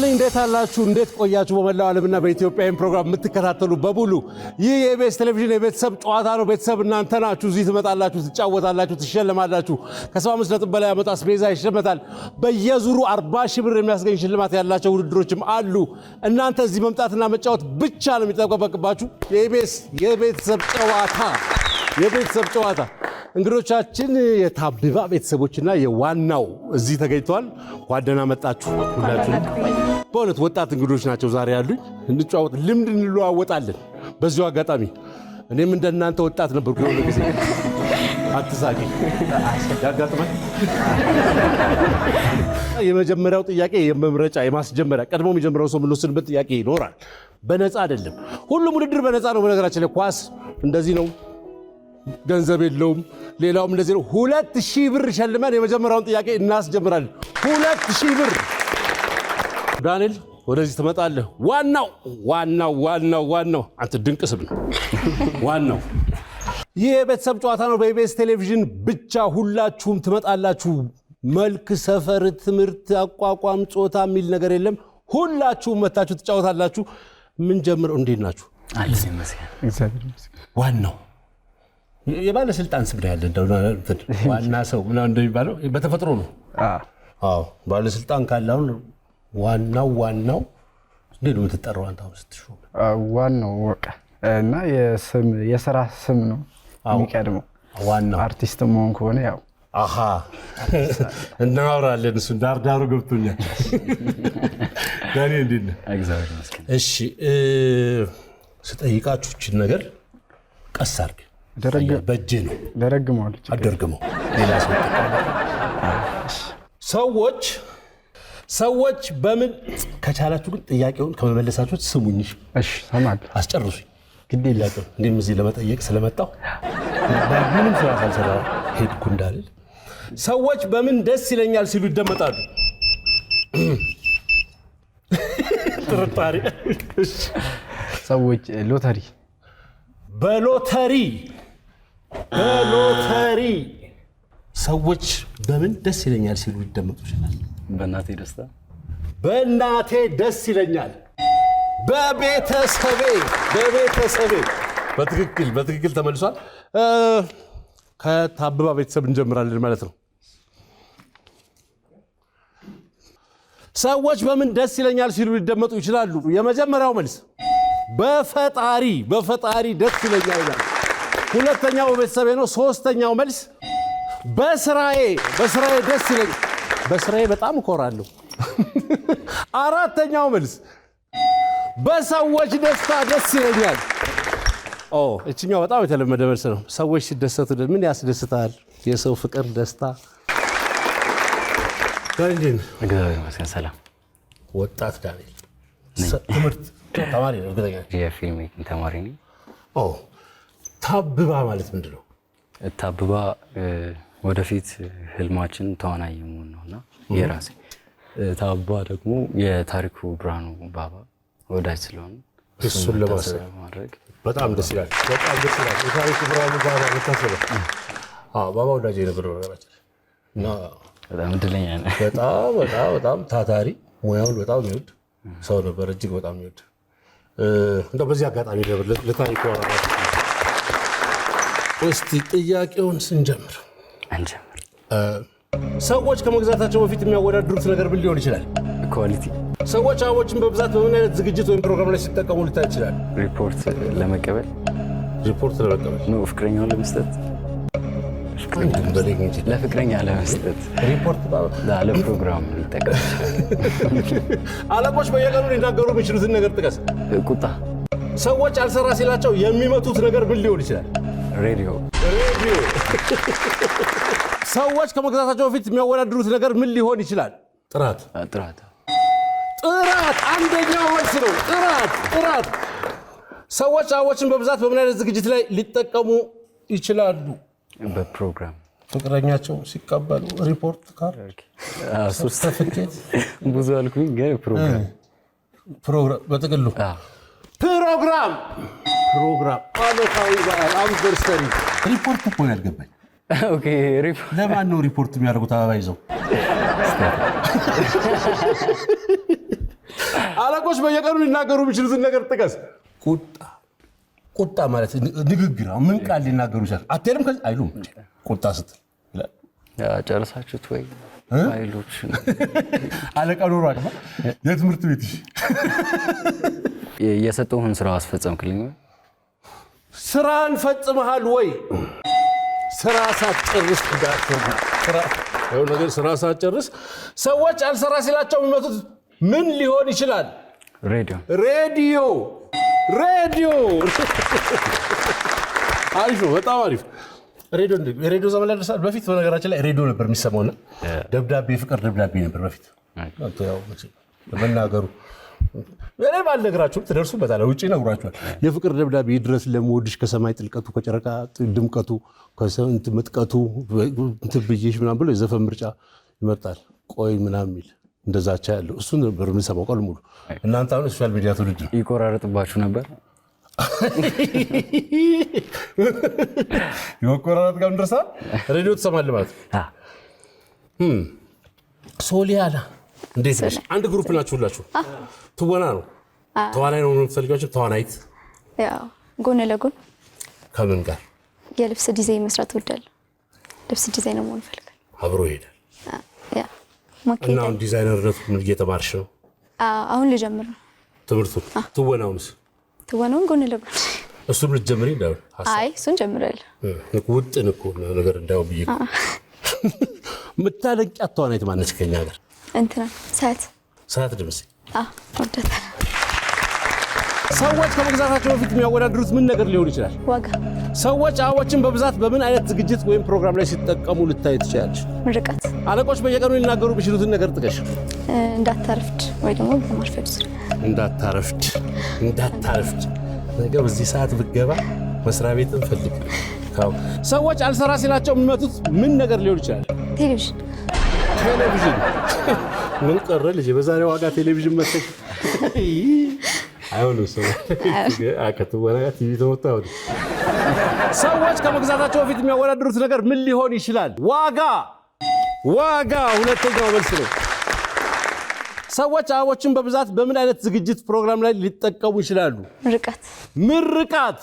ይስጥልኝ እንዴት አላችሁ እንዴት ቆያችሁ በመላው ዓለምና በኢትዮጵያም ፕሮግራም የምትከታተሉ በሙሉ ይህ የኢቢኤስ ቴሌቪዥን የቤተሰብ ጨዋታ ነው ቤተሰብ እናንተ ናችሁ እዚህ ትመጣላችሁ ትጫወታላችሁ ትሸለማላችሁ ከ75 ነጥብ በላይ አመጣ አስቤዛ ይሸመታል በየዙሩ 40 ሺህ ብር የሚያስገኝ ሽልማት ያላቸው ውድድሮችም አሉ እናንተ እዚህ መምጣትና መጫወት ብቻ ነው የሚጠበቅባችሁ የኢቢኤስ የቤተሰብ ጨዋታ እንግዶቻችን የታብባ ቤተሰቦችና የዋናው እዚህ ተገኝተዋል ጓደና መጣችሁ ሁላችሁ በእውነት ወጣት እንግዶች ናቸው ዛሬ ያሉኝ እንጫወት ልምድ እንለዋወጣለን በዚሁ አጋጣሚ እኔም እንደናንተ ወጣት ነበርኩ የሆነ ጊዜ አትሳቂ ያጋጥማል የመጀመሪያው ጥያቄ የመምረጫ የማስጀመሪያ ቀድሞ የሚጀምረው ሰው የምንወስድበት ጥያቄ ይኖራል በነፃ አይደለም ሁሉም ውድድር በነፃ ነው በነገራችን ላይ ኳስ እንደዚህ ነው ገንዘብ የለውም ሌላውም እንደዚህ ነው 2000 ብር ሸልመን የመጀመሪያውን ጥያቄ እናስጀምራለን 2000 ብር ዳንኤል ወደዚህ ትመጣለህ ዋናው አንተ ድንቅ ስም ነው ዋናው ይህ የቤተሰብ ጨዋታ ነው በኢቢኤስ ቴሌቪዥን ብቻ ሁላችሁም ትመጣላችሁ መልክ ሰፈር ትምህርት አቋቋም ጾታ የሚል ነገር የለም ሁላችሁም መታችሁ ትጫወታላችሁ ምን ጀምረው እንዴት ናችሁ ዋናው የባለስልጣን ስም ነው ያለ ዋና ሰው ምናምን እንደሚባለው በተፈጥሮ ነው አዎ ባለስልጣን ካላው ዋናው እንዴት ነው የምትጠራው አንተ ስትሾም ዋናው ወቀ እና የሥራ ስም ነው የሚቀድመው ዋናው አርቲስት መሆን ከሆነ ያው አሃ እናወራለን እሱ ዳርዳሩ ገብቶኛል ዳኒ እንዴት ነው እግዚአብሔር ይመስገን እሺ ስጠይቃችሁ እቺ ነገር ቀስ አድርግ በእጄ ነው አደርግመው ሌላ ሰዎች በምን ከቻላችሁ ግን ጥያቄውን ከመመለሳችሁ ስሙኝ እሺ ሰማል አስጨርሱኝ ግድ የላችሁ እንደም እዚህ ለመጠየቅ ስለመጣው ምንም ስራ ሳልሰራ ሄድኩ እንዳልል ሰዎች በምን ደስ ይለኛል ሲሉ ይደመጣሉ ጥርጣሬ ሰዎች ሎተሪ በሎተሪ ሰዎች በምን ደስ ይለኛል ሲሉ ይደመጡ ይችላል በእናቴ ደስ ይለኛል በቤተሰቤ በትክክል ተመልሷል ከታብባ ቤተሰብ እንጀምራለን ማለት ነው ሰዎች በምን ደስ ይለኛል ሲሉ ይደመጡ ይችላሉ የመጀመሪያው መልስ በፈጣሪ ደስ ይለኛል ይላል ሁለተኛው ቤተሰቤ ነው ሶስተኛው መልስ በስራዬ ደስ ይለኛል በስራዬ በጣም እኮራለሁ አራተኛው መልስ በሰዎች ደስታ ደስ ይለኛል እቺኛው በጣም የተለመደ መልስ ነው ሰዎች ሲደሰቱ ምን ያስደስታል የሰው ፍቅር ደስታ ዳንኤል እግዚአብሔር ይመስገን ሰላም ወጣት ዳንኤል ትምህርት ተማሪ ነው የፊልም ሜኪንግ ተማሪ ነኝ ታብባ ማለት ምንድነው ታብባ ወደፊት ህልማችን ተዋናይ መሆን ነውና የራሴ ታብባ ደግሞ የታሪኩ ብርሃኑ ባባ ወዳጅ ስለሆነ እሱን ለማድረግ በጣም ደስ ይላል የታሪኩ ብርሃኑ ባባ ወታሰበ ባባ ወዳጅ ነበር ነገራችን እና በጣም እድለኛ ነኝ በጣም ታታሪ ሙያውን በጣም ይወድ ሰው ነበር እጅግ በጣም ይወድ እንደው በዚህ አጋጣሚ ለታሪኩ እስቲ ጥያቄውን ስንጀምር ሰዎች ከመግዛታቸው በፊት የሚያወዳድሩት ነገር ምን ሊሆን ይችላል ኳሊቲ ሰዎች አዎችን በብዛት በምን አይነት ዝግጅት ወይም ፕሮግራም ላይ ሲጠቀሙ ሊታይ ይችላል ሪፖርት ለመቀበል ነው ፍቅረኛውን ለመስጠት ለፍቅረኛ ለመስጠት ሪፖርት ለፕሮግራም ሊጠቀም አለቆች በየቀኑ ሊናገሩ የሚችሉትን ነገር ጥቀስ ቁጣ ሰዎች አልሰራ ሲላቸው የሚመቱት ነገር ምን ሊሆን ይችላል ሬዲዮ ሰዎች ከመግዛታቸው በፊት የሚያወዳድሩት ነገር ምን ሊሆን ይችላል ጥራት አንደኛው መልስ ነው ጥራት ሰዎች አዎችን በብዛት በምን አይነት ዝግጅት ላይ ሊጠቀሙ ይችላሉ በፕሮግራም ፍቅረኛቸው ሲቀበሉ ሪፖርት ካርድ ሰርቲፊኬት ብዙ አልኩኝ ግን ፕሮግራም በጥቅሉ ፕሮግራም አመታዊ በዓል አንቨርሰሪ ሪፖርት እኮ ነው ያልገባኝ ኦኬ ለማን ነው ሪፖርት የሚያደርጉት አበባ ይዘው አለቆች በየቀኑ ሊናገሩ የሚችሉትን ነገር ጥቀስ። ቁጣ ማለት ንግግር ምን ቃል ሊናገሩ ይችላል? አትልም ከዚህ አይሉም። ቁጣ ስትል ጨርሳችሁት ወይ ፋይሎች አለቃ ኖሮ አይደል? የትምህርት ቤት የሰጠሁህን ስራ አስፈጸምክልኝ ወይ? ስራን ፈጽመሃል ወይ? ስራ ሳትጨርስ ስራ ሳትጨርስ ሰዎች አልሰራ ሲላቸው የሚመቱት ምን ሊሆን ይችላል? ሬዲዮ። አሪፍ ነው፣ በጣም አሪፍ። ሬዲዮ ዘመን ላይ ደርሳል። በፊት በነገራችን ላይ ሬዲዮ ነበር የሚሰማውና ደብዳቤ፣ ፍቅር ደብዳቤ ነበር በፊት። ያው ለመናገሩ እኔ ባልነግራችሁም ትደርሱበታላችሁ፣ ውጪ ነግራችኋል። የፍቅር ደብዳቤ ድረስ ለምወድሽ ከሰማይ ጥልቀቱ ከጨረቃ ድምቀቱ ከሰንት ምጥቀቱ እንትብይሽ ምናምን ብሎ የዘፈን ምርጫ ይመርጣል። ቆይ ምናምን የሚል እንደዛቻ ያለው እሱን ነበር የምንሰማው ቀን ሙሉ። እናንተ አሁን ሶሻል ሚዲያ ትውልድ ነው። ይቆራረጥባችሁ ነበር? ይቆራረጥ ጋር እንደርሳል። ሬዲዮ ትሰማለህ ማለት ሶሊያና እንዴት ነሽ? አንድ ግሩፕ ናችሁ ሁላችሁ? ትወና ነው ተዋናይ ነው የምትፈልጊው? ተዋናይት ያው ጎን ለጎን ከምን ጋር? የልብስ ዲዛይን መስራት እወዳለሁ። ልብስ ዲዛይን መሆን እፈልጋለሁ። አብሮ ይሄዳል። ያ ማርኬት እና አሁን ዲዛይነርነት ምን እየተማርሽ ነው? አሁን ልጀምር ነው ትምህርቱን። ትወናውን ጎን ለጎን እሱን ልትጀምሪ እንዳው? አይ እሱን ጀምራለሁ። ውጥን እኮ ነገር እንዳው ብዬ የምታደንቂያት ተዋናይት ማነች ከኛ ጋር? እንትና ሰዓት ድምጽ ወደታል። ሰዎች ከመግዛታቸው በፊት የሚያወዳድሩት ምን ነገር ሊሆን ይችላል? ዋጋ። ሰዎች አበቦችን በብዛት በምን አይነት ዝግጅት ወይም ፕሮግራም ላይ ሲጠቀሙ ልታይ ትችላለች? ምርቃት። አለቆች በየቀኑ ሊናገሩ የሚችሉትን ነገር ጥቀሽ። እንዳታረፍድ ወይ ደግሞ በማርፈድ። እንዳታረፍድ ነገ በዚህ ሰዓት ብትገባ መስሪያ ቤትን ፈልግ። ሰዎች አልሰራ ሲላቸው የሚመቱት ምን ነገር ሊሆን ይችላል? ቴሌቪዥን። ምን ቀረ ልጅ በዛሬው ዋጋ ቴሌቪዥን መሰለኝ። አይሆንም ሰው አከተወና ቲቪ ተወጣው። ሰዎች ከመግዛታቸው በፊት የሚያወዳድሩት ነገር ምን ሊሆን ይችላል? ዋጋ ሁለተኛው መልስ ነው። ሰዎች አበቦችን በብዛት በምን አይነት ዝግጅት ፕሮግራም ላይ ሊጠቀሙ ይችላሉ? ምርቃት።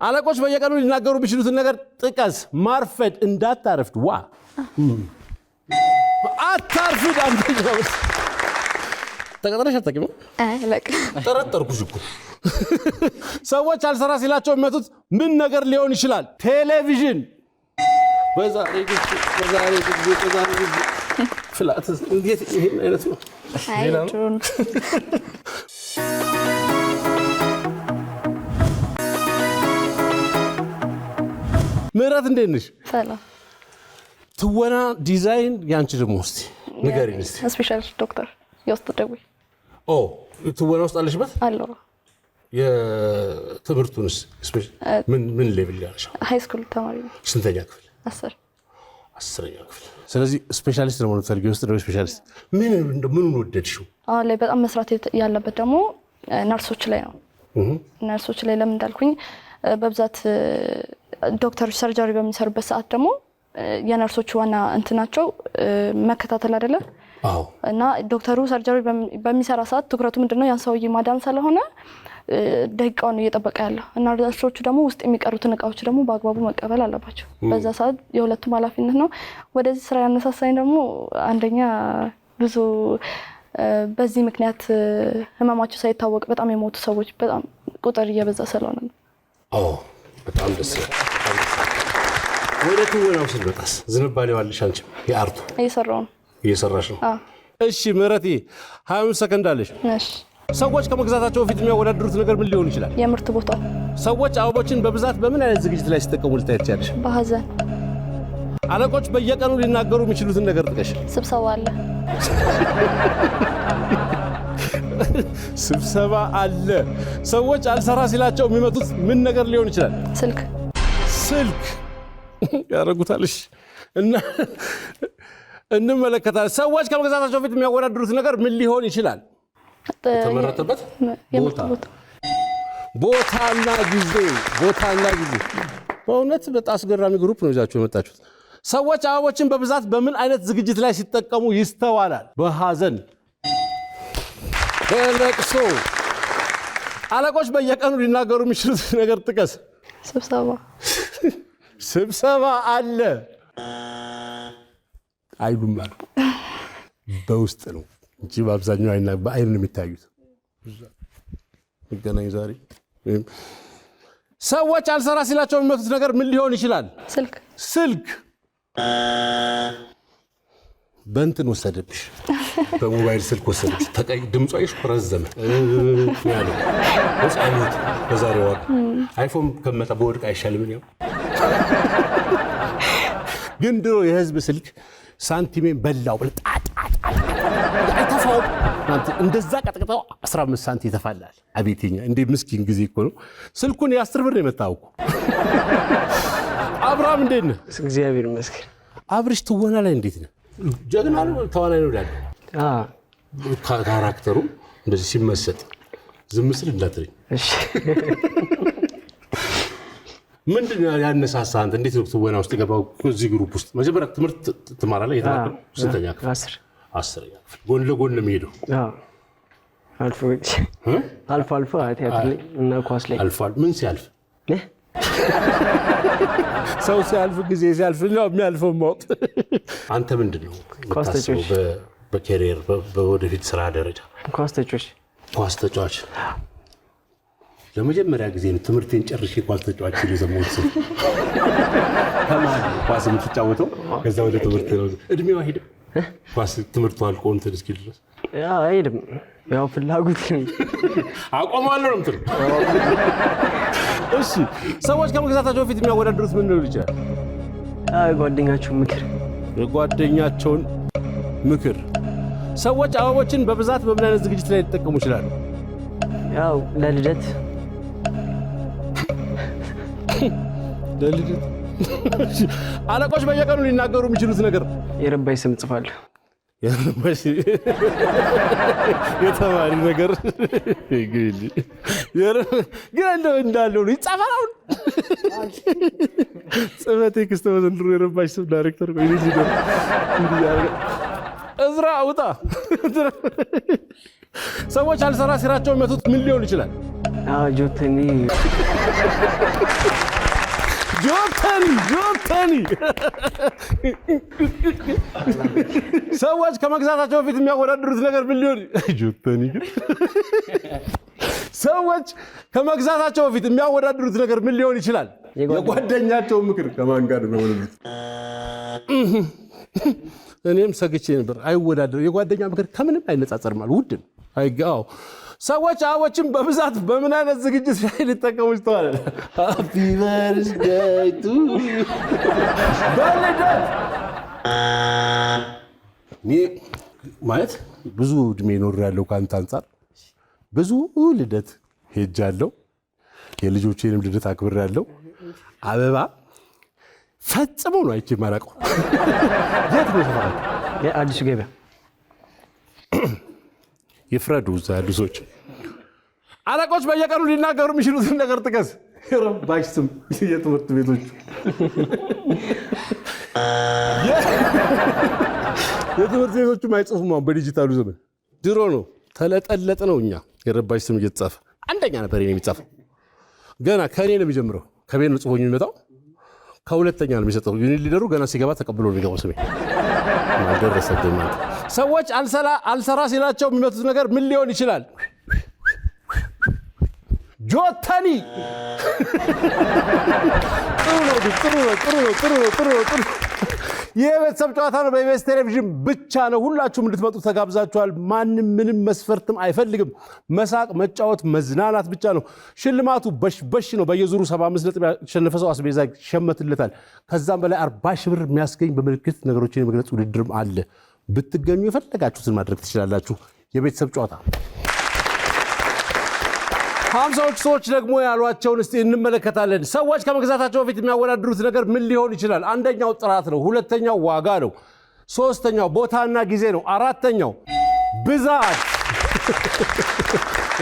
አለቆች በየቀኑ ሊናገሩ የሚችሉትን ነገር ጥቀስ። ማርፈድ። እንዳታረፍድ። አታርፍድ። አንተኛው ተቀጥረሽ አታውቂም? ጠረጠርኩሽ እኮ። ሰዎች አልሰራ ሲላቸው የሚመቱት ምን ነገር ሊሆን ይችላል? ቴሌቪዥን። በዛሬ ፍላት እንዴት ይሄን አይነት ነው? ምህረት እንዴት ነሽ? ሰላም። ትወና ዲዛይን ያንቺ ደግሞ እስቲ ንገሪኝ እስቲ። ስፔሻሊስት ዶክተር የውስጥ ደዌ። ትወና ውስጥ አለሽበት? አለው። የትምህርቱንስ ምን ሌቭል ያለሽ? ሃይ ስኩል ተማሪ ነው። ስንተኛ ክፍል? 10ኛ ክፍል። ስለዚህ ስፔሻሊስት ነው ማለት ፈልጊ። ውስጥ ደዌ ስፔሻሊስት ምኑን ወደድሽው? አሁን ላይ በጣም መስራት ያለበት ደግሞ ነርሶች ላይ ነው። ነርሶች ላይ ለምን እንዳልኩኝ በብዛት ዶክተሮች ሰርጀሪ በሚሰሩበት ሰዓት ደግሞ የነርሶች ዋና እንትናቸው መከታተል አይደለ? እና ዶክተሩ ሰርጀሪ በሚሰራ ሰዓት ትኩረቱ ምንድነው? ያን ሰውዬ ማዳን ስለሆነ ደቂቃውን እየጠበቀ ያለው እና ነርሶቹ ደግሞ ውስጥ የሚቀሩትን እቃዎች ደግሞ በአግባቡ መቀበል አለባቸው። በዛ ሰዓት የሁለቱም ኃላፊነት ነው። ወደዚህ ስራ ያነሳሳኝ ደግሞ አንደኛ ብዙ በዚህ ምክንያት ህመማቸው ሳይታወቅ በጣም የሞቱ ሰዎች በጣም ቁጥር እየበዛ ስለሆነ ነው። በጣም ደስ ይላል። ወደ ትወናው ስንመጣስ ዝንባሌው አለሽ አንቺም? የአርቱ እየሰራሽ ነው? እሺ ምህረቴ 25 ሰከንድ አለሽ። እሺ። ሰዎች ከመግዛታቸው በፊት የሚያወዳድሩት ነገር ምን ሊሆን ይችላል? የምርት ቦታ። ሰዎች አበቦችን በብዛት በምን አይነት ዝግጅት ላይ ሲጠቀሙ ልታይ ትችላለሽ? በሀዘን። አለቆች በየቀኑ ሊናገሩ የሚችሉትን ነገር ጥቀሽ። ስብሰባ አለ። ስብሰባ አለ። ሰዎች አልሰራ ሲላቸው የሚመቱት ምን ነገር ሊሆን ይችላል? ስልክ ያረጉታልሽ እና እንመለከታለን። ሰዎች ከመግዛታቸው በፊት የሚያወዳድሩት ነገር ምን ሊሆን ይችላል? ተመረጠበት ቦታና ጊዜ። በእውነት በጣም አስገራሚ ግሩፕ ነው ይዛችሁ የመጣችሁት። ሰዎች አበቦችን በብዛት በምን አይነት ዝግጅት ላይ ሲጠቀሙ ይስተዋላል? በሐዘን፣ በለቅሶ። አለቆች በየቀኑ ሊናገሩ የሚችሉት ነገር ጥቀስ። ስብሰባ አለ። አይሉም አሉ። በውስጥ ነው እንጂ በአብዛኛው በአይን ነው የሚታዩት። መገናኝ ዛሬ ሰዎች አልሰራ ሲላቸው የሚመቱት ነገር ምን ሊሆን ይችላል? ስልክ። በእንትን ወሰደብሽ፣ በሞባይል ስልክ ወሰደብሽ። ድምጿ ይሽኮረዘመ ያለ ወጻይት በዛሬው ወር አይፎን ከመጣ በወድቅ አይሻልም ነው። ግን ድሮ የህዝብ ስልክ ሳንቲሜን በላው አይተፋው እንደዛ ቀጥቅጠው 15 ሳንቲም ይተፋላል። አቤትኛ እንዴ ምስኪን ጊዜ እኮ ነው። ስልኩን የ10 ብር የመጣው እኮ። አብርሃም እንዴት ነህ? እግዚአብሔር ይመስገን። አብርሽ ትወና ላይ እንዴት ነህ? ጀግና ነው ተዋናይ ነው ዳል። ካራክተሩ እንደዚህ ሲመሰጥ ዝም ስል እንዳትረኝ እሺ። ምንድነው ያነሳሳህ አንተ? እንዴት ነው ትወና ውስጥ ገባው? እዚህ ግሩፕ ውስጥ መጀመሪያ ትምህርት ትማራለህ? የተማርከው ስንተኛ ክፍል? 10ኛ ክፍል። ጎን ለጎን ነው የሚሄደው? አልፎ ቲያትር ላይ እና ኳስ ላይ አልፎ ምን ሲያልፍ ሰው ሲያልፍ ጊዜ ሲያልፍ ነው የሚያልፈው ማወቅ። አንተ ምንድነው በካሪየር በወደፊት ስራ ደረጃ? ኳስ ተጫዋች። ለመጀመሪያ ጊዜ ትምህርቴን ጨርሼ ኳስ ተጫዋች ሲለዘሞት ከማን ኳስ የምትጫወተው? ከዛ ወደ ትምህርት ነው። እድሜው አይሄድም? ኳስ ትምህርቱ አልቆ እንትን እስኪል ድረስ አይሄድም። ያው ፍላጎት አቆማለሁ ነው የምትለው? እሺ፣ ሰዎች ከመግዛታቸው በፊት የሚያወዳድሩት ምን ሊሆን ይችላል? የጓደኛቸውን ምክር። ሰዎች አበቦችን በብዛት በምን አይነት ዝግጅት ላይ ሊጠቀሙ ይችላሉ? ያው ለልደት። አለቆች በየቀኑ ሊናገሩ የሚችሉት ነገር? የረባይ ስም ጽፋለሁ። የተማሪ ነገር ግን እንዳለው ነው ይጻፋል። ጽፈቴ ክስተው ዘንድሮ የረባሽ ስም ዳይሬክተር ወይ ልጅ ነው እዝራ ውጣ። ሰዎች አልሰራ ሲራቸው የሚመቱት ምን ሊሆን ይችላል? ጆተኒ። ሰዎች ከመግዛታቸው በፊት የሚያወዳድሩት ነገር ምን ሊሆን? ሰዎች ከመግዛታቸው በፊት የሚያወዳድሩት ነገር ምን ሊሆን ይችላል? የጓደኛቸው ምክር። ከማን ጋር ነው ማለት? እኔም ሰግቼ ነበር። አይወዳደር። የጓደኛ ምክር ከምንም አይነጻጸርም ማለት ውድ ነው። አይጋው። ሰዎች አበቦችን በብዛት በምን አይነት ዝግጅት ላይ ሊጠቀሙ ይችላል? ሃፒ በርዝዴይ ቱ በልደት ማለት ብዙ እድሜ ኖር ያለው ካንተ አንፃር ብዙ ልደት ሄጃለሁ። የልጆቼንም ልደት አክብሬያለሁ። አበባ ፈጽሞ ነው አይቼ ማራቀው። የት ነው ተባለ? አዲሱ ገበያ። ይፍረዱ እዛ ያሉ ሰዎች። አለቆች በየቀኑ ሊናገሩ የሚችሉትን ነገር ጥቀስ። ረባሽ ስም የትምህርት ቤቶች የትምህርት ቤቶቹም አይጽፉም። አሁን በዲጂታሉ ዘመን ድሮ ነው ተለጠለጥ ነው። እኛ የረባሽ ስም እየተጻፈ አንደኛ ነበር የሚጻፈው። ገና ከኔ ነው የሚጀምረው። ከቤት ነው ጽፎኝ የሚመጣው። ከሁለተኛ ነው የሚሰጠው። ዩኒት ሊደሩ ገና ሲገባ ተቀብሎ ነው የሚገባው። ስሜ አልደረሰብኝ ማለት። ሰዎች አልሰራ ሲላቸው የሚመቱት ነገር ምን ሊሆን ይችላል? ጆተኒ። ጥሩ ነው። ይህ የቤተሰብ ጨዋታ ነው። በኢቢኤስ ቴሌቪዥን ብቻ ነው። ሁላችሁም እንድትመጡ ተጋብዛችኋል። ማንም ምንም መስፈርትም አይፈልግም። መሳቅ፣ መጫወት፣ መዝናናት ብቻ ነው። ሽልማቱ በሽ ነው። በየዙሩ 75 ነጥብ ያሸነፈ ሰው አስቤዛ ይሸመትለታል። ከዛም በላይ 40 ሺህ ብር የሚያስገኝ በምልክት ነገሮችን የመግለጽ ውድድርም አለ። ብትገኙ የፈለጋችሁትን ማድረግ ትችላላችሁ። የቤተሰብ ጨዋታ 50ዎቹ ሰዎች ደግሞ ያሏቸውን እስቲ እንመለከታለን። ሰዎች ከመግዛታቸው በፊት የሚያወዳድሩት ነገር ምን ሊሆን ይችላል? አንደኛው ጥራት ነው። ሁለተኛው ዋጋ ነው። ሶስተኛው ቦታና ጊዜ ነው። አራተኛው ብዛት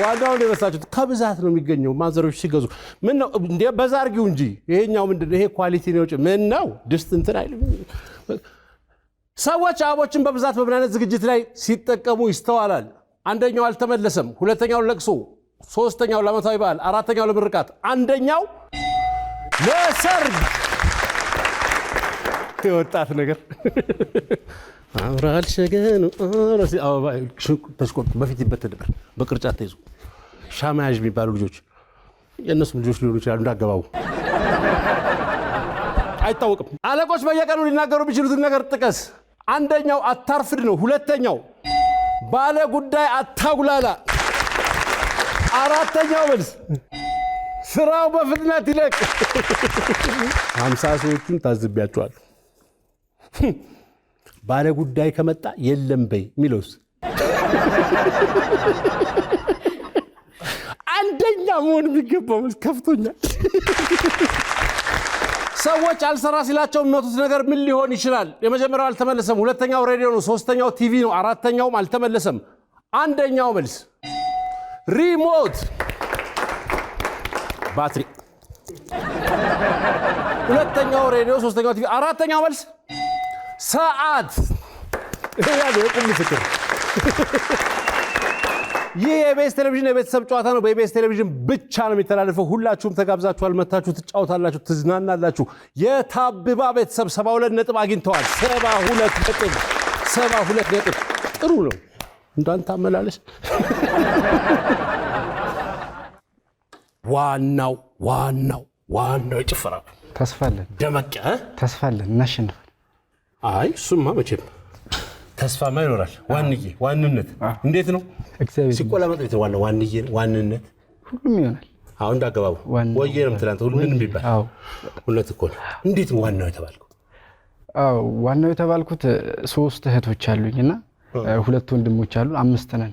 ዋናው ለበሳችሁት ከብዛት ነው የሚገኘው። ማዘሮች ሲገዙ ምን ነው እንደ በዛርጊው እንጂ ይሄኛው ምንድነው? ይሄ ኳሊቲ ነው። ምን ነው ድስት እንትን አይልም። ሰዎች አበቦችን በብዛት በምን አይነት ዝግጅት ላይ ሲጠቀሙ ይስተዋላል? አንደኛው አልተመለሰም፣ ሁለተኛው ለቅሶ፣ ሶስተኛው ለዓመታዊ በዓል፣ አራተኛው ለምርቃት፣ አንደኛው ለሰርግ። የወጣት ነገር አምራል ሸገኑ አራሲ አበባ ተሽቆጥ በፊት ይበተደበር በቅርጫት ተይዞ ሻማያጅ የሚባሉ ልጆች የእነሱም ልጆች ሊሆኑ ይችላሉ። እንዳገባቡ አይታወቅም። አለቆች በየቀኑ ሊናገሩ ቢችሉትን ነገር ጥቀስ። አንደኛው አታርፍድ ነው። ሁለተኛው ባለ ጉዳይ አታጉላላ። አራተኛው መልስ ስራው በፍጥነት ይለቅ። 50 ሰዎችን ታዝቢያቸዋል። ባለ ጉዳይ ከመጣ የለም በይ ሚሎስ አንደኛ መሆን የሚገባው መልስ ከፍቶኛል። ሰዎች አልሰራ ሲላቸው የሚመቱት ነገር ምን ሊሆን ይችላል? የመጀመሪያው አልተመለሰም፣ ሁለተኛው ሬዲዮ ነው፣ ሶስተኛው ቲቪ ነው፣ አራተኛውም አልተመለሰም። አንደኛው መልስ ሪሞት ባትሪ፣ ሁለተኛው ሬዲዮ፣ ሶስተኛው ቲቪ፣ አራተኛው መልስ ሰዓት። ቁም ምስክር። ይህ የኢቢኤስ ቴሌቪዥን የቤተሰብ ጨዋታ ነው። በኢቢኤስ ቴሌቪዥን ብቻ ነው የሚተላለፈው። ሁላችሁም ተጋብዛችኋል። መታችሁ ትጫወታላችሁ፣ ትዝናናላችሁ። የታብባ ቤተሰብ 72 ነጥብ አግኝተዋል። 72 ነጥብ ጥሩ ነው። እንዳንተ አመላለስ። ዋናው ጭፈራ ተስፋለን ደመቀ ተስፋለን እናሸንፋለን። አይ እሱማ መቼም ተስፋማ ይኖራል። ዋንነት እንዴት ነው ሲቆላመጥ ቤት ዋንነት ሁሉም ይሆናል። አሁን እንዳገባቡ ወዬ ነው ትላንት ሁሉ ምን ቢባል ሁለት እኮ ነው። እንዴት ዋናው የተባልኩት? ዋናው የተባልኩት 3 እህቶች አሉኝና 2 ወንድሞች አሉ። 5 ነን።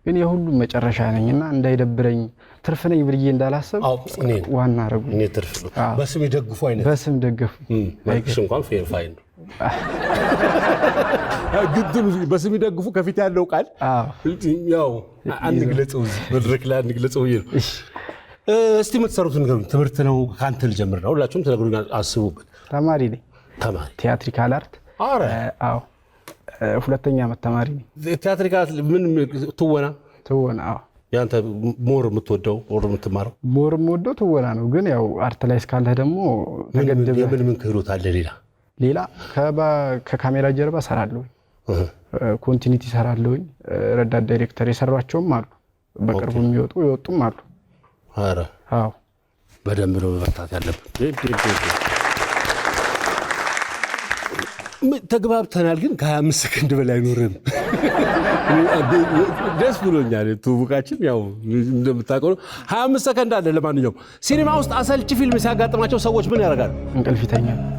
ግን የሁሉም መጨረሻ ነኝና እንዳይደብረኝ ትርፍ ነኝ ብዬ እንዳላሰብ ዋና አረጉ። እኔ ትርፍ ነው። በስም ይደግፉ አይነት በስም ደግፉ ማይክሽ እንኳን ፌር ፋይን ነው። ግን በስም ይደግፉ ከፊት ያለው ቃል ያው አንግለጸው መድረክ ላይ አንግለጸው ይል። እስቲ የምትሰሩት ነገር ትምህርት ነው። ካንተ ልጀምር ነው። ሁላችሁም ተነግሩኝ፣ አስቡበት። ተማሪ ነኝ። ተማሪ ቲያትሪካል አርት። አዎ 2ኛ ዓመት ተማሪ ነኝ። ቲያትሪካል ምን ትወና? አዎ። ያንተ ሞር የምትወደው ወር የምትማረው? ሞር የምወደው ትወና ነው። ግን ያው አርት ላይ እስካለህ ደግሞ ተገደበ። ምን ክህሎት አለ? ሌላ ከካሜራ ጀርባ ሰራለሁ፣ ኮንቲኒቲ ሰራለሁ፣ ረዳት ዳይሬክተር የሰሯቸውም አሉ፣ በቅርቡ ይወጡም አሉ። አረ አዎ በደንብ ነው መበርታት ያለብን። ተግባብተናል። ግን ከ25 ሰከንድ በላይ አይኖርም። ደስ ብሎኛል። ትውውቃችን ያው እንደምታውቀው 25 ሰከንድ አለ። ለማንኛውም ሲኒማ ውስጥ አሰልቺ ፊልም ሲያጋጥማቸው ሰዎች ምን ያደርጋሉ?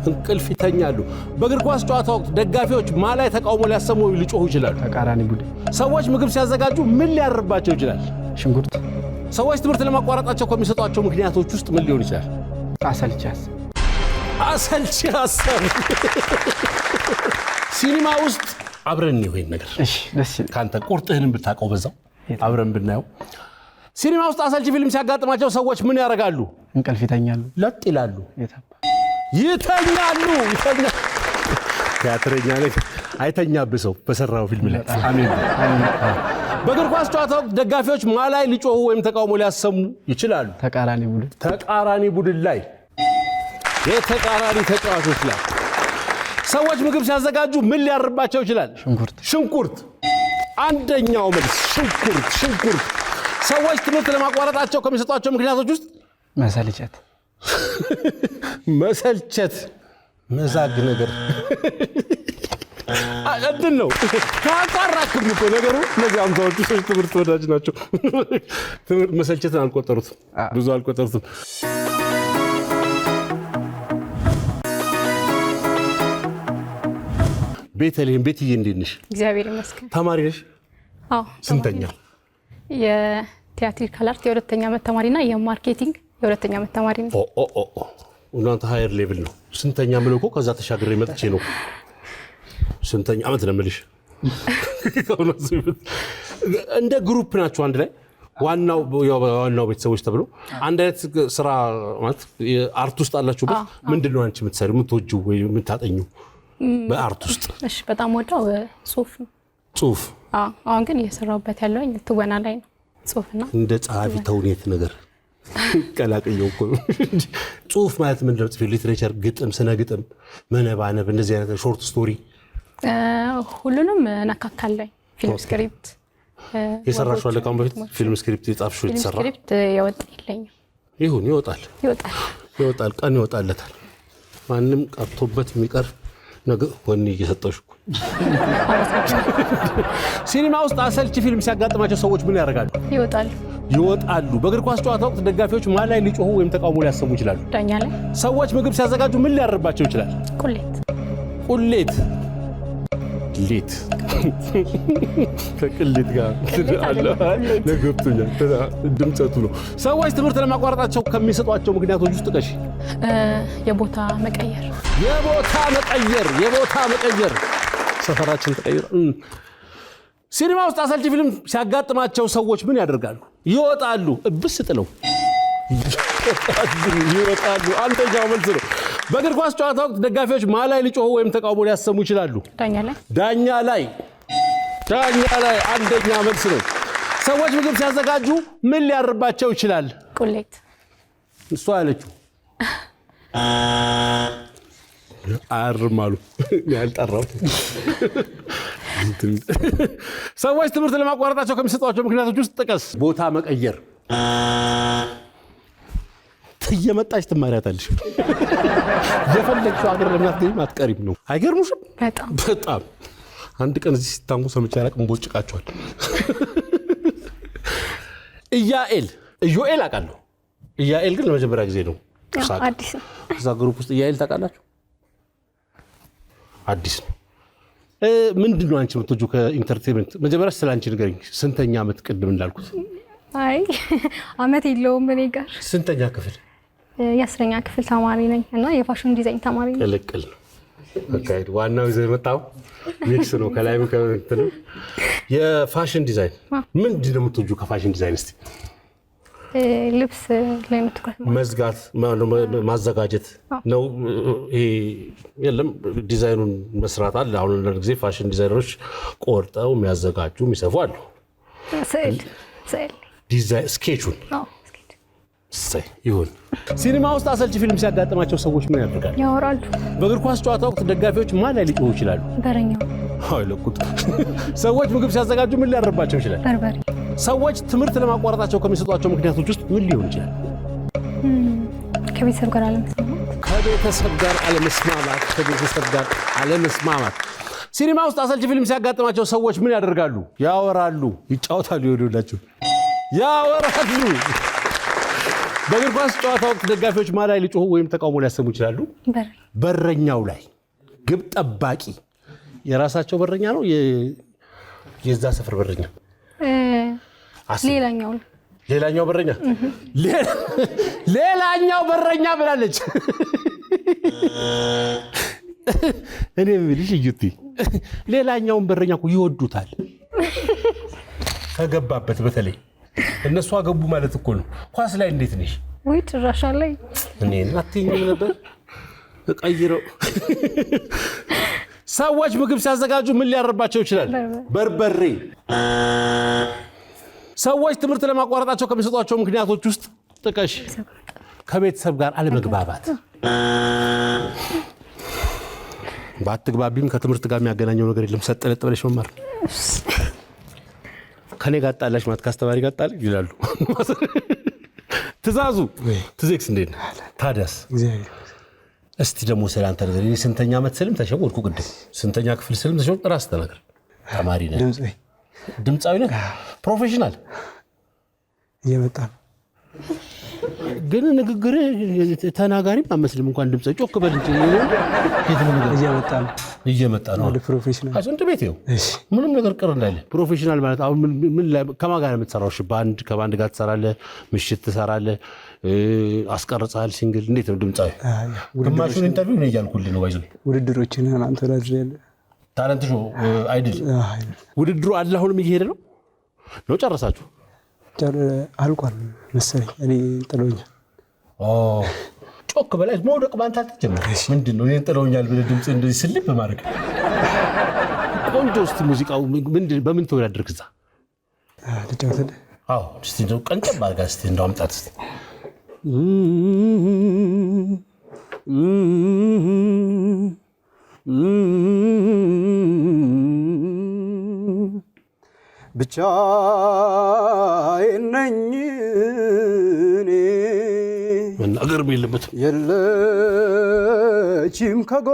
እንቅልፍ ይተኛሉ። በእግር ኳስ ጨዋታ ወቅት ደጋፊዎች ማላይ ተቃውሞ ሊያሰሙ ሊጮሁ ይችላሉ። ተቃራኒ ቡድን። ሰዎች ምግብ ሲያዘጋጁ ምን ሊያርባቸው ይችላል? ሽንኩርት። ሰዎች ትምህርት ለማቋረጣቸው ከሚሰጧቸው ምክንያቶች ውስጥ ምን ሊሆን ይችላል? አሰልቺ ሀሳብ። ሲኒማ ውስጥ አብረን ነው ይሄን ነገር። እሺ ደስ ይላል። ካንተ ቁርጥህን ብታውቀው በዛው አብረን ብናየው። ሲኒማ ውስጥ አሰልቺ ፊልም ሲያጋጥማቸው ሰዎች ምን ያደርጋሉ? እንቅልፍ ይተኛሉ። ለጥ ይላሉ። ይተኛሉ። ቲያትረኛ ላይ አይተኛብህ ሰው በሰራው ፊልም ላይ። አሜን። በእግር ኳስ ጨዋታ ወቅት ደጋፊዎች ማላይ ሊጮሁ ወይም ተቃውሞ ሊያሰሙ ይችላሉ። ተቃራኒ ቡድን ላይ የተቃራኒ ተጫዋቾች ላይ። ሰዎች ምግብ ሲያዘጋጁ ምን ሊያርባቸው ይችላል? ሽንኩርት። አንደኛው መልስ ሽንኩርት። ሰዎች ትምህርት ለማቋረጣቸው ከሚሰጧቸው ምክንያቶች ውስጥ መሰልቸት፣ መዛግ ነገር እንትን ነው። ካቋራክም እኮ ነገሩ እነዚህ አምሳዎቹ ሰዎች ትምህርት ወዳጅ ናቸው። ትምህርት መሰልቸትን አልቆጠሩትም፣ ብዙ አልቆጠሩትም። ቤተልሔም ቤትዬ እንዴት ነሽ? እግዚአብሔር ይመስገን። ተማሪ ነሽ? አዎ። ስንተኛ? የቲያትሪካል አርት የ2ኛ ዓመት ተማሪና የማርኬቲንግ የ2ኛ ዓመት ተማሪ ነኝ። እናንተ ሃየር ሌቭል ነው። ስንተኛ ምለው እኮ ከዛ ተሻግሬ መጥቼ ነው። ስንተኛ ዓመት ነው የምልሽ? እንደ ግሩፕ ናችሁ አንድ ላይ ዋናው ቤተሰቦች ተብሎ አንድ አይነት ስራ ማለት አርት ውስጥ አላችሁበት ምንድነው አንቺ የምትሰሪው የምትወጂው ወይ የምታጠኙው በአርት ውስጥ? እሺ በጣም ወጣው ጽሁፍ ነው። ጽሁፍ? አሁን ግን እየሰራሁበት ያለው ትወና ላይ ነው። ጽሁፍና እንደ ጸሐፊ ተውኔት ነገር ቀላቅየው እኮ ጽሁፍ ማለት ምንድነው? ሊትሬቸር፣ ግጥም፣ ስነ ግጥም፣ መነባነብ እንደዚህ አይነት ሾርት ስቶሪ ሁሉንም ነካካለኝ። ፊልም ስክሪፕት የሰራሽው አለ ካሁን በፊት? ፊልም ስክሪፕት የጻፍሽው የተሰራ ስክሪፕት ያወጣ የለኝም። ይሁን ይወጣል፣ ቀን ይወጣለታል። ማንም ቀርቶበት የሚቀር ነገር ወኔ እየሰጠሽ እኮ። ሲኒማ ውስጥ አሰልቺ ፊልም ሲያጋጥማቸው ሰዎች ምን ያደርጋሉ? ይወጣሉ። በእግር ኳስ ጨዋታ ወቅት ደጋፊዎች ማን ላይ ሊጮሁ ወይም ተቃውሞ ሊያሰሙ ይችላሉ? ዳኛ ላይ። ሰዎች ምግብ ሲያዘጋጁ ምን ሊያርባቸው ይችላል? ቁሌት ከቅሌት ጋር ለገብቶኛል። ድምጸቱ ነው። ሰዎች ትምህርት ለማቋረጣቸው ከሚሰጧቸው ምክንያቶች ውስጥ ጥቀሽ። የቦታ መቀየር። ሰፈራችን ተቀይሯል። ሲኒማ ውስጥ አሰልቺ ፊልም ሲያጋጥማቸው ሰዎች ምን ያደርጋሉ? ይወጣሉ። እብስ ጥለው ይወጣሉ። አንደኛው መልስ ነው። በእግር ኳስ ጨዋታ ወቅት ደጋፊዎች ማን ላይ ሊጮሁ ወይም ተቃውሞ ሊያሰሙ ይችላሉ? ዳኛ ላይ። አንደኛ መልስ ነው። ሰዎች ምግብ ሲያዘጋጁ ምን ሊያርባቸው ይችላል? ቁሌት። እሷ ያለችው አርማሉ ያልጠራው። ሰዎች ትምህርት ለማቋረጣቸው ከሚሰጧቸው ምክንያቶች ውስጥ ጥቀስ። ቦታ መቀየር። እየመጣች ትማሪያታለሽ። የፈለግሽው ሀገር ለምናትገኝ አትቀሪም ነው። አይገርሙሽም? በጣም አንድ ቀን እዚህ ሲታሙ ሰምቼ አላቅም። ቦጭቃቸዋል። ኢዮኤል አውቃለሁ። ኢያኤል ግን ለመጀመሪያ ጊዜ ነው። አዲስ ነው። እዛ ግሩፕ ውስጥ ኢያኤል ታውቃላችሁ? አዲስ ነው። ምንድነው አንቺ የምትወጂው ከኢንተርቴይንመንት? መጀመሪያ ስለ አንቺ ንገሪኝ። ስንተኛ ዓመት? ቅድም እንዳልኩት ዓመት የለውም እኔ ጋር። ስንተኛ ክፍል? የ10ኛ ክፍል ተማሪ ነኝ እና የፋሽን ዲዛይን ተማሪ ነኝ። ቅልቅል ነው። አካይድ ዋናው ይዘው የመጣው ሚክስ ነው። ከላይም ከእንትን የፋሽን ዲዛይን ምንድነው የምትወጂው ከፋሽን ዲዛይን? እስቲ ልብስ ላይ ምትኩረት መዝጋት ማዘጋጀት ነው። ይሄ የለም ዲዛይኑን መስራት አለ። አሁን አንዳንድ ጊዜ ፋሽን ዲዛይነሮች ቆርጠው የሚያዘጋጁ የሚሰፉ አሉ። ስዕል ዲዛይን ስኬቹን ይሁን። ሲኒማ ውስጥ አሰልቺ ፊልም ሲያጋጥማቸው ሰዎች ምን ያደርጋሉ? ያወራሉ። በእግር ኳስ ጨዋታ ወቅት ደጋፊዎች ማን ላይ ሊጮሁ ይችላሉ? በረኛው። አይለቁት። ሰዎች ምግብ ሲያዘጋጁ ምን ሊያርባቸው ይችላል? በርበሬ። ሰዎች ትምህርት ለማቋረጣቸው ከሚሰጧቸው ምክንያቶች ውስጥ ምን ሊሆን ይችላል? ከቤተሰብ ጋር አለመስማማት። ሲኒማ ውስጥ አሰልቺ ፊልም ሲያጋጥማቸው ሰዎች ምን ያደርጋሉ? ያወራሉ። ይጫወታሉ። ይወዱላችሁ ያወራሉ። በእግር ኳስ ጨዋታ ወቅት ደጋፊዎች ማን ላይ ሊጮሁ ወይም ተቃውሞ ሊያሰሙ ይችላሉ? በረኛው ላይ። ግብ ጠባቂ የራሳቸው በረኛ ነው? የዛ ሰፈር በረኛ? ሌላኛው በረኛ ብላለች። እኔ የምልሽ እዩቲ ሌላኛውን በረኛ እኮ ይወዱታል። ከገባበት በተለይ እነሱ አገቡ ማለት እኮ ነው። ኳስ ላይ እንዴት ነሽ? ወይ ጭራሽ ላይ እኔ አትይኝም ነበር ቀይረው። ሰዎች ምግብ ሲያዘጋጁ ምን ሊያርባቸው ይችላል? በርበሬ። ሰዎች ትምህርት ለማቋረጣቸው ከሚሰጧቸው ምክንያቶች ውስጥ ጥቀሽ። ከቤተሰብ ጋር አለመግባባት። ባትግባቢም ከትምህርት ጋር የሚያገናኘው ነገር የለም። ሰጠለጥ ብለሽ መማር። ከኔ ጋር ጣላሽ ማለት ከአስተማሪ ጋር ጣል ይላሉ። ትእዛዙ ትዜክስ እንዴት ነው ታዲያስ? እስቲ ደግሞ ስላንተ ነገር እኔ ስንተኛ ዓመት ስልም ተሸወድኩ። ቅድም ስንተኛ ክፍል ስልም ተሸወድኩ። ራስ ተናገር። ተማሪ ነህ? ድምጻዊ ነህ? ፕሮፌሽናል እየመጣ ግን ንግግር ተናጋሪም አመስልም። እንኳን ድምጽ ጮክ በል እንጂ እየመጣ ነው ወደ ፕሮፌሽናል አሁን ቤት ነው። ምንም ነገር ቀር እንዳለ ፕሮፌሽናል ማለት አሁን ምን ከማን ጋር የምትሰራው? እሺ ከባንድ ጋር ትሰራለህ፣ ምሽት ትሰራለህ፣ አስቀርጻል ሲንግል። እንዴት ነው ድምጻዊ? ግማሹን ኢንተርቪው ነው እያልኩልህ ነው። ባይዘው ውድድሮችን አንተ ተወዳድረህ ታለንት ሾው አይድል ውድድሩ አለ። አሁንም እየሄደ ነው ጨረሳችሁ? አልቋል መሰለኝ እኔ ጥሎኛል ጮክ በላይ መውደቅ ባንተ አልተጀመረ ምንድነው እኔ ጥሎኛል ብለህ ድምጽ እንደዚህ ስልብ ማድረግ ቆንጆ እስቲ ሙዚቃው ምንድን በምን ተወዳደርክ እዛ ልጫወት አዎ እስቲ ነው ቀንጨብ አድርጋ እስቲ እንደው አምጣት እስቲ ብቻዬን ነኝ እኔ መናገር የለበትም የለችም ከጎኔ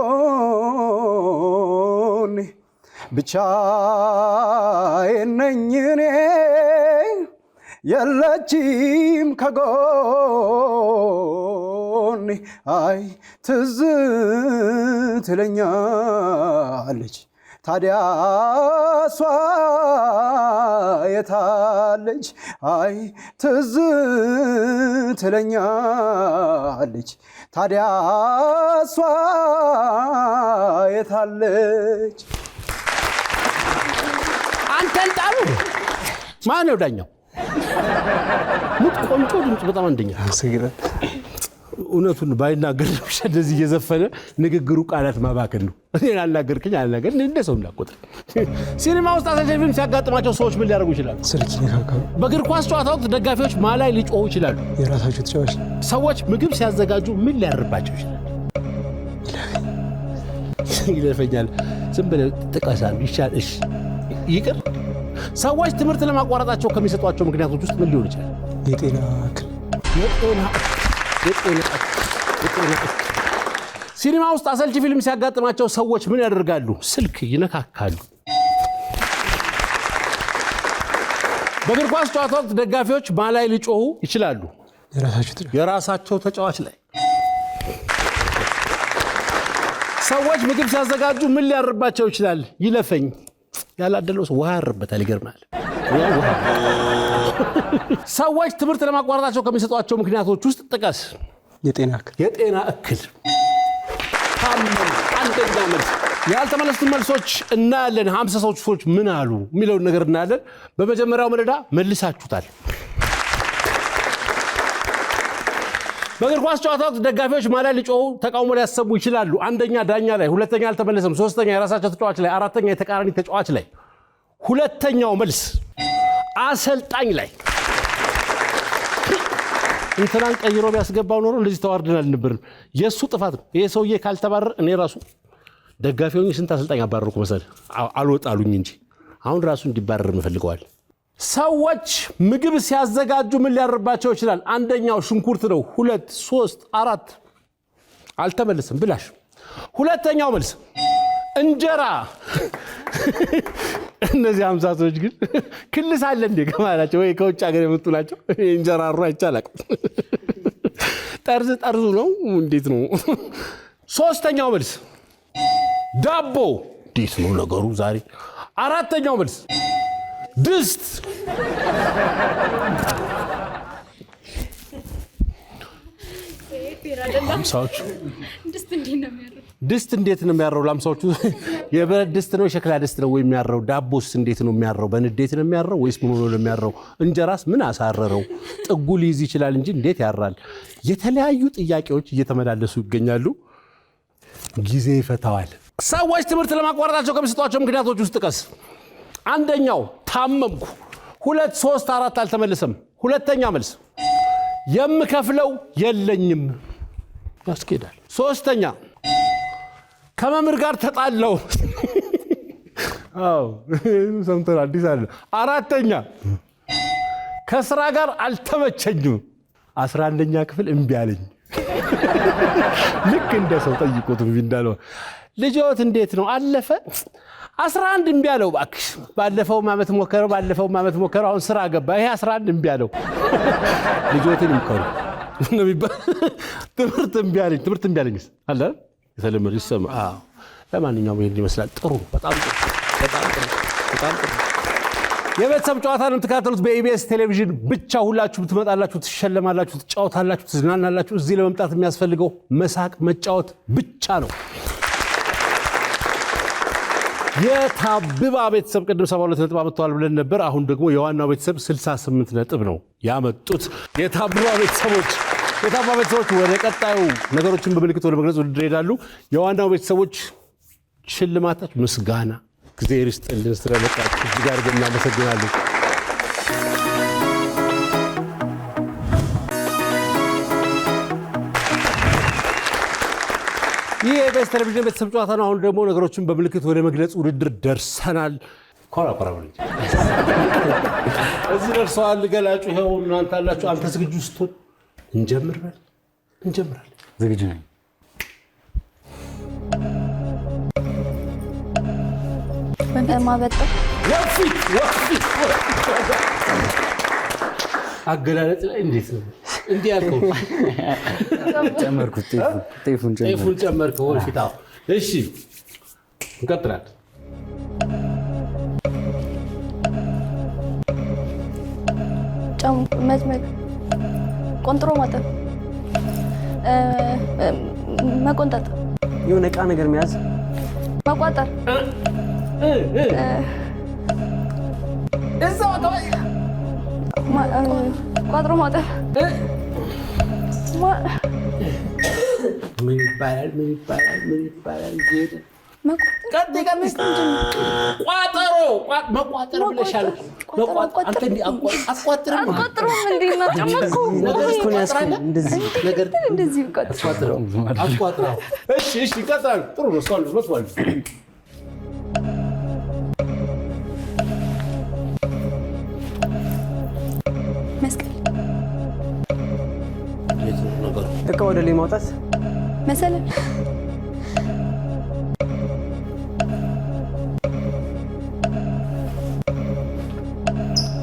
ብቻዬን ነኝ እኔ የለችም ከጎኔ አይ ትዝ ትለኛለች ታዲያ እሷ የታለች አይ ትዝ ትለኛለች ታዲያ እሷ የታለች አንተን ጣሉ ማን ነው ዳኛው ሙት ቆንጆ ድምጽ በጣም አንደኛ እውነቱን ባይናገር እንደዚህ እየዘፈነ ንግግሩ ቃላት ማባከን ነው እኔ አልናገርክኝ አልናገር እንደ ሰው እንዳቆጠ ሲኒማ ውስጥ አሰልፊም ሲያጋጥማቸው ሰዎች ምን ሊያደርጉ ይችላሉ ስልክ ይነካካሉ በእግር ኳስ ጨዋታ ወቅት ደጋፊዎች ማላይ ሊጮሁ ይችላሉ የራሳቸው ተጫዋች ሰዎች ምግብ ሲያዘጋጁ ምን ሊያርባቸው ይችላል ይለፈኛል ዝም ብለህ ጥቀሳሉ ይሻል እሺ ይቅር ሰዎች ትምህርት ለማቋረጣቸው ከሚሰጧቸው ምክንያቶች ውስጥ ምን ሊሆን ይችላል የጤና ሲኒማ ውስጥ አሰልቺ ፊልም ሲያጋጥማቸው ሰዎች ምን ያደርጋሉ ስልክ ይነካካሉ በእግር ኳስ ጨዋታ ወቅት ደጋፊዎች ማላይ ሊጮሁ ይችላሉ የራሳቸው ተጫዋች ላይ ሰዎች ምግብ ሲያዘጋጁ ምን ሊያርባቸው ይችላል ይለፈኝ ያላደለው ሰው ውሃ ያርበታል ይገርማል ሰዎች ትምህርት ለማቋረጣቸው ከሚሰጧቸው ምክንያቶች ውስጥ ጥቀስ የጤና እክል አንደኛ መልስ ያልተመለሱትን መልሶች እናያለን 50 ሰዎች ምን አሉ የሚለውን ነገር እናያለን በመጀመሪያው መረዳ መልሳችሁታል በእግር ኳስ ጨዋታ ወቅት ደጋፊዎች ማላይ ሊጮሁ ተቃውሞ ሊያሰሙ ይችላሉ አንደኛ ዳኛ ላይ ሁለተኛ አልተመለሰም ሶስተኛ የራሳቸው ተጫዋች ላይ አራተኛ የተቃራኒ ተጫዋች ላይ ሁለተኛው መልስ አሰልጣኝ ላይ እንትናን ቀይሮ ቢያስገባው ኖሮ እንደዚህ ተዋርደናል ነበር የሱ ጥፋት ነው ይሄ ሰውዬ ካልተባረረ እኔ ራሱ ደጋፊውን ስንት አሰልጣኝ አባረርኩ መሰል አልወጣሉኝ እንጂ አሁን ራሱ እንዲባረር እንፈልገዋል ሰዎች ምግብ ሲያዘጋጁ ምን ሊያርባቸው ይችላል አንደኛው ሽንኩርት ነው 2 3 4 አልተመለሰም ብላሽ ሁለተኛው መልስ እንጀራ እነዚህ 50 ሰዎች ግን ክልስ አለ እንደ ከማላቸው ወይ ከውጭ ሀገር የመጡ ናቸው እንጀራ አሩ አይቻላል ጠርዝ ነው እንዴት ነው ሶስተኛው መልስ ዳቦ እንዴት ነው ነገሩ ዛሬ አራተኛው መልስ ድስት ድስት እንዴት ነው የሚያረው ላምሳዎቹ የብረት ድስት ነው የሸክላ ድስት ነው ወይ የሚያረው ዳቦስ እንዴት ነው የሚያረው በንዴት ነው የሚያረው ወይስ ምን ሆኖ ነው የሚያረው እንጀራስ ምን አሳረረው ጥጉ ሊይዝ ይችላል እንጂ እንዴት ያራል የተለያዩ ጥያቄዎች እየተመላለሱ ይገኛሉ ጊዜ ይፈታዋል ሰዎች ትምህርት ለማቋረጣቸው ከሚሰጧቸው ምክንያቶች ውስጥ ጥቀስ አንደኛው ታመምኩ 2 3 4 አልተመለሰም ሁለተኛ መልስ የምከፍለው የለኝም ያስኬዳል ሶስተኛ ከመምህር ጋር ተጣለው አው ሰምተን አዲስ አለ አራተኛ ከስራ ጋር አልተመቸኝም 11ኛ ክፍል እምቢ አለኝ ልክ እንደ ሰው ጠይቆት እንዳለው ልጆት እንዴት ነው አለፈ 11 እምቢ አለው ባክሽ ባለፈው ዓመት ሞከረው አሁን ስራ ገባ ይሄ 11 እምቢ አለው ልጆትን ይምከሩ ትምህርት እምቢ አለኝ አለ የተለመደ ይሰማ ለማንኛውም ይሄን ይመስላል ጥሩ በጣም ጥሩ የቤተሰብ ጨዋታ ነው ተከታተሉት በኢቢኤስ ቴሌቪዥን ብቻ ሁላችሁ ትመጣላችሁ ትሸለማላችሁ ትጫወታላችሁ ትዝናናላችሁ እዚህ ለመምጣት የሚያስፈልገው መሳቅ መጫወት ብቻ ነው የታብባ ቤተሰብ ቅድም 72 ነጥብ አመጥተዋል ብለን ነበር። አሁን ደግሞ የዋናው ቤተሰብ 68 ነጥብ ነው ያመጡት። የታብባ ቤተሰቦች ወደ ቀጣዩ ነገሮችን በምልክት ወደ መግለጽ ውድድር ይሄዳሉ። የዋናው ቤተሰቦች ሽልማታችሁ ምስጋና እግዚአብሔር ይስጥልን ስለመጣችሁ እጅግ አድርገን እናመሰግናለን። ይህ የኢቢኤስ ቴሌቪዥን ቤተሰብ ጨዋታ ነው። አሁን ደግሞ ነገሮችን በምልክት ወደ መግለጽ ውድድር ደርሰናል። ኮራ ብለኝ እዚህ ደርሰዋል ገላጩ። ይኸው እናንተ አላችሁ። አንተ ዝግጁ ስትሆን እንጀምራለን። ዝግጁ ነኝ። ማበጠር ወፊት አገላለጽ ላይ እንዴት ነው እንዲህ ያልከው? ጨመርኩት። ጤፉን ጨመርከው። ወፊት። አዎ እሺ፣ እንቀጥላለን። መዝመግ፣ ቆንጥሮ ማጠብ፣ መቆንጠጥ፣ የሆነ ዕቃ ነገር መያዝ፣ መቋጠር፣ ቋጥሮ ማጠብ፣ ምን ይባላል? መቋጠር ብለሻል። አንተ እንዲህ አትቋጥርም? አትቋጥረው። እሺ፣ ይቀጥላል። ጥሩ ነው። መስዋል መስቀል፣ ዕቃ ወደ ላይ ማውጣት፣ መሰለል፣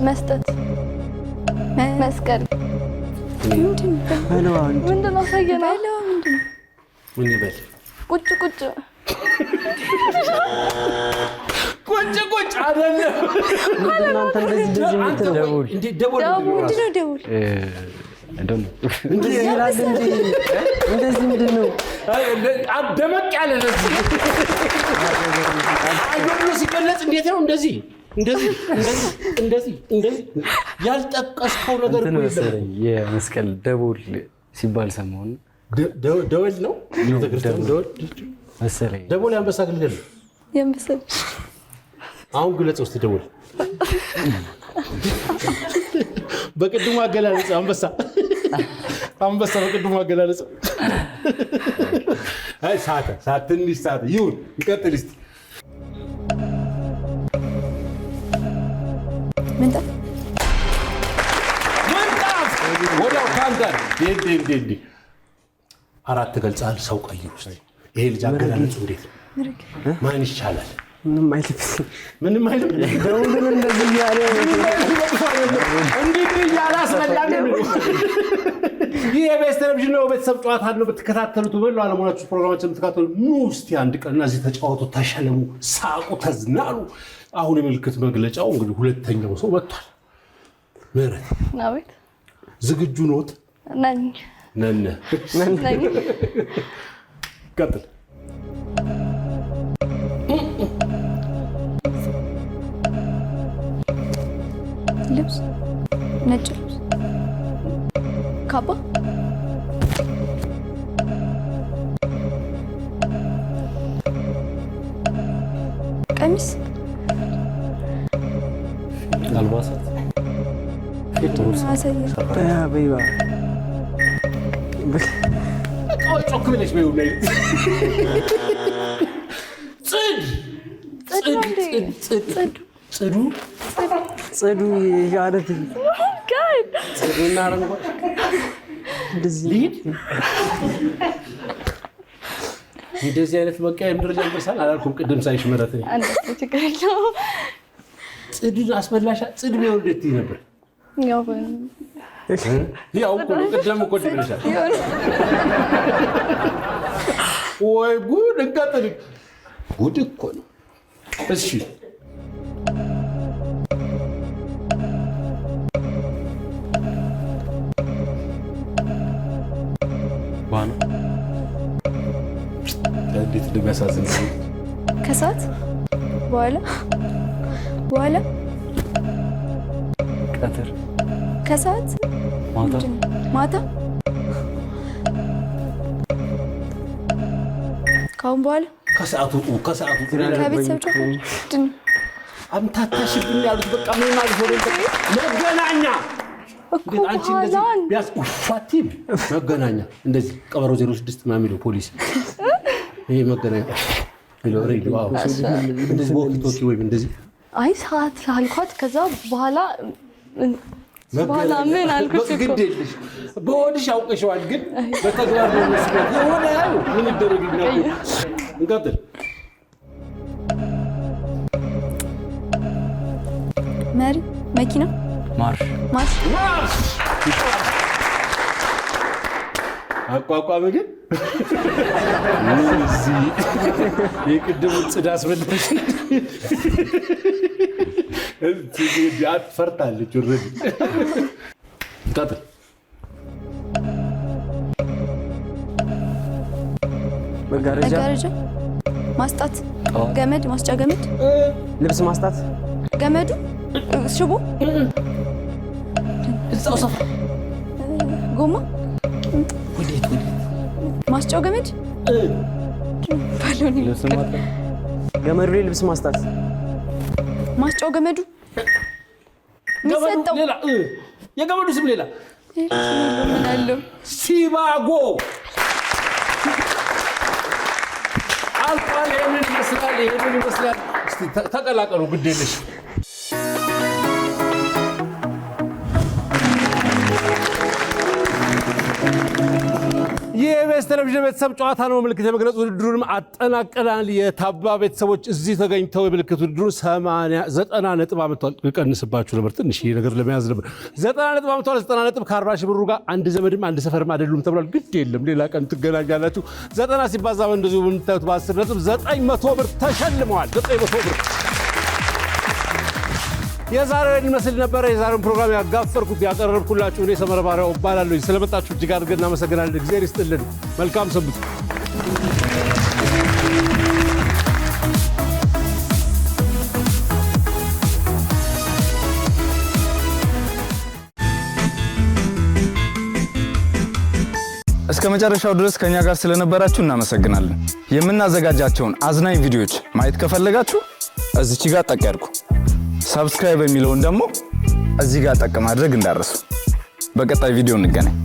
መስጠት፣ መስቀል፣ ምንድን ነው? ሰየና ምን ይበል? ቁጭ አይደለም። እናንተ እንደዚህ የምትለው ደውል። እንደዚህ ይላል እንዴ? እንደዚህ ምንድን ነው? ደመቅ ያለ ለዚህ አየሩ ሲገለጽ እንዴት ነው? እንደዚህ ያልጠቀስከው ነገር ነው መሰለኝ። የመስቀል ደቦል ሲባል ሰሞኑን ደወል ነው መሰለኝ። ደቦል የአንበሳ ግልገል ነው። አሁን ግለጽ ውስጥ ደቦል በቅድሙ አገላለጽ አንበሳ በቅድሙ አገላለጽ ትንሽ ሰዓት ይሁን። ይቀጥል እስኪ። ምንጣፍ ወዲያው ካንተር አራት ገልጻል። ሰው ቀይሩ እስኪ። ይሄ ልጅ አገላለጹ እንዴት ነው? ማን ይሻላል? ምንም አይልም። ደውሉን እንደዚህ እያለ እንዴት እያላስበላን ነው። ይህ የኢቢኤስ ቴሌቪዥን ነው። ቤተሰብ ጨዋታ ነው በተከታተሉት በለው አለሞናችሁ ፕሮግራማችን በተከታተሉ ኑ እስቲ አንድ ቀን እዚህ ተጫወቱ፣ ተሸለሙ፣ ሳቁ፣ ተዝናኑ። አሁን የምልክት መግለጫው እንግዲህ ሁለተኛው ሰው መጥቷል። ምህረት አቤት። ዝግጁ ኖት? ነኝ። ቀጥል። ልብስ፣ ነጭ ልብስ፣ ካባ፣ ቀሚስ፣ አልባሳት፣ ጮክ ብለሽ በይው። ጽዱ ያለት ጽዱና አረንጓዴ እንደዚህ አይነት በቃ ደረጃ ደርሳል አላልኩም? ቅድም ሳይሽ መረት ጽዱን አስበላሻ። ጽድ ቢሆን እንዴት ነበር? ያው ቅድም እኮ ብለሻል። ወይ ጉድ! እንቀጥል። ጉድ እኮ ነው። እሺ ዋና እንዴት እንደሚያሳዝን ከሰዓት በኋላ ቀትር ከሰዓት ማታ ካሁን በኋላ ከሰዓቱ ከቤተሰብ አምታታሽብኝ ያሉት በቃ ምን ማለት ነው? መገናኛ አንቺ እንደዚህ ቢያስ ኡፋቲም መገናኛ እንደዚህ ቀበሮ 06 ምናምን የሚለው ፖሊስ ይሄ መገናኛ ሬዲዮ እንደዚህ ወኪቶኪ ወይም እንደዚህ አይ ሰዓት አልኳት። ከዛ በኋላ ምን አልኩት እኮ ግዴለሽ በሆድሽ አውቀሽዋል፣ ግን በተግባር ነው መስራት የሆነ ምን ይደረግልናል? እንቀጥል። መሪ መኪና ማርሽ አቋቋመ ግን እዚህ የቅድሙ ጽዳ አስበልተሽ እዚህ ፈርታለች ወረድ እንቀጥል። መጋረጃ ማስጣት ገመድ ማስጫ ገመድ ልብስ ማስጣት ገመዱ ሽቦ እዛው ሰፋ ጎማ ወዴት ማስጫው ገመድ ባሎኒ ልብስ ማስጣት ገመዱ ላይ ልብስ ማስጣት ማስጫው ገመዱ የሚሰጠው ሌላ የገመዱ ስም ሌላ ምን አለው? ሲባጎ አልቋል። ይሄንን ይመስላል። እስቲ ተቀላቀሉ፣ ግድ የለሽ የኢቢኤስ ቴሌቪዥን ቤተሰብ ጨዋታ ነው ምልክት የመግለጽ ውድድሩንም አጠናቀናል። የታባ ቤተሰቦች እዚህ ተገኝተው የምልክት ውድድሩን 90 ነጥብ አመጣል። ልቀንስባችሁ ነበር ትንሽ ይሄ ነገር ለመያዝ ነበር። 90 ነጥብ አመጣል። 90 ነጥብ ከ40 ሺህ ብሩ ጋር አንድ ዘመድም አንድ ሰፈርም አይደሉም ተብሏል። ግድ የለም ሌላ ቀን ትገናኛላችሁ። 90 ሲባዛ እንደዚሁ የምታዩት በ10 ነጥብ 900 ብር ተሸልመዋል። 900 ብር የዛሬውን ይመስል ነበር። የዛሬውን ፕሮግራም ያጋፈርኩት ያቀረብኩላችሁ እኔ ሰመረ ባሪያው እባላለሁ። ስለመጣችሁ እጅግ አድርገን እናመሰግናለን። እግዚአብሔር ይስጥልን። መልካም ሰንብቱ። እስከ መጨረሻው ድረስ ከኛ ጋር ስለነበራችሁ እናመሰግናለን። የምናዘጋጃቸውን አዝናኝ ቪዲዮዎች ማየት ከፈለጋችሁ እዚች ጋር ጠቅ ያድርጉ። ሰብስክራይብ የሚለውን ደግሞ እዚህ ጋር ጠቅ ማድረግ እንዳትረሱ። በቀጣይ ቪዲዮ እንገናኝ።